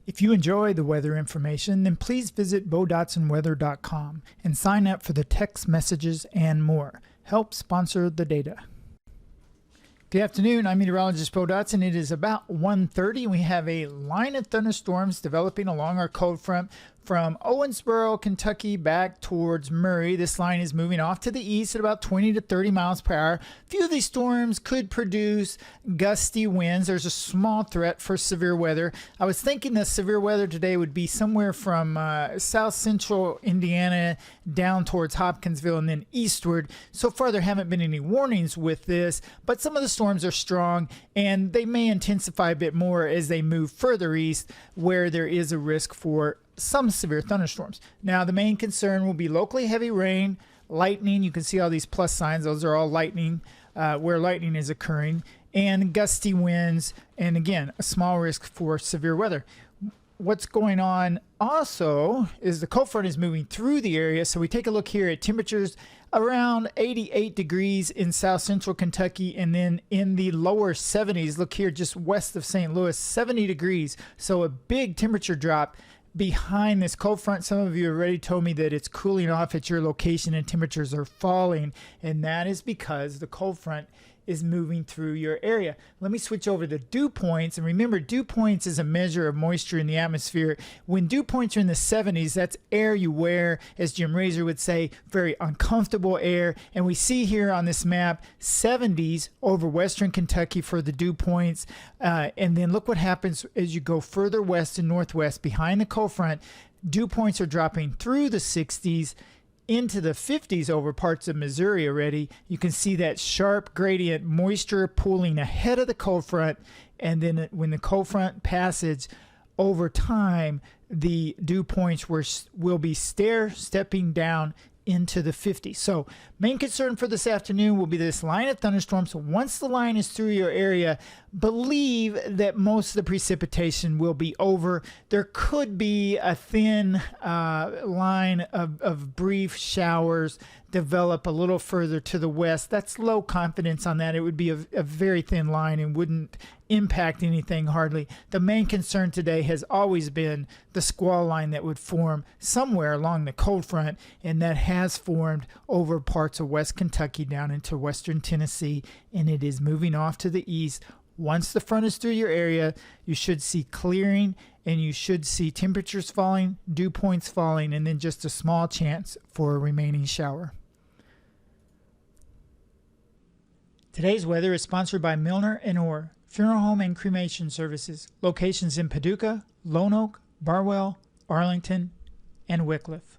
If you enjoy the weather information, then please visit bodotsonweather.com and sign up for the text messages and more. Help sponsor the data. Good afternoon, I'm meteorologist Bo Dotson. It is about 1:30. We have a line of thunderstorms developing along our cold front from Owensboro, Kentucky back towards Murray. This line is moving off to the east at about 20 to 30 miles per hour. A few of these storms could produce gusty winds. There's a small threat for severe weather. I was thinking the severe weather today would be somewhere from south central Indiana down towards Hopkinsville and then eastward. So far there haven't been any warnings with this, but some of the storms are strong and they may intensify a bit more as they move further east where there is a risk for some severe thunderstorms. Now, the main concern will be locally heavy rain, lightning. You can see all these plus signs. Those are all lightning, where lightning is occurring, and gusty winds, and again, a small risk for severe weather. What's going on also is the cold front is moving through the area. So we take a look here at temperatures around 88 degrees in south central Kentucky, and then in the lower 70s. Look here just west of St. Louis, 70 degrees. So a big temperature drop behind this cold front. Some of you already told me that it's cooling off at your location and temperatures are falling, and that is because the cold front is moving through your area. Let me switch over to dew points. And remember, dew points is a measure of moisture in the atmosphere. When dew points are in the 70s, that's air you wear, as Jim Razor would say, very uncomfortable air. And we see here on this map, 70s over western Kentucky for the dew points. And then look what happens as you go further west and northwest behind the cold front. Dew points are dropping through the 60s into the 50s over parts of Missouri already. You can see that sharp gradient moisture pooling ahead of the cold front, and then when the cold front passes over time, the dew points will be stepping down into the 50s. So main concern for this afternoon will be this line of thunderstorms. Once the line is through your area, believe that most of the precipitation will be over. There could be a thin line of brief showers develop a little further to the west. That's low confidence on that. It would be a very thin line and wouldn't impact anything hardly. The main concern today has always been the squall line that would form somewhere along the cold front, and that has formed over parts of West Kentucky down into western Tennessee, and it is moving off to the east. Once the front is through your area, you should see clearing, and you should see temperatures falling, dew points falling, and then just a small chance for a remaining shower. Today's weather is sponsored by Milner & Orr Funeral Home and Cremation Services. Locations in Paducah, Lone Oak, Barwell, Arlington, and Wickliffe.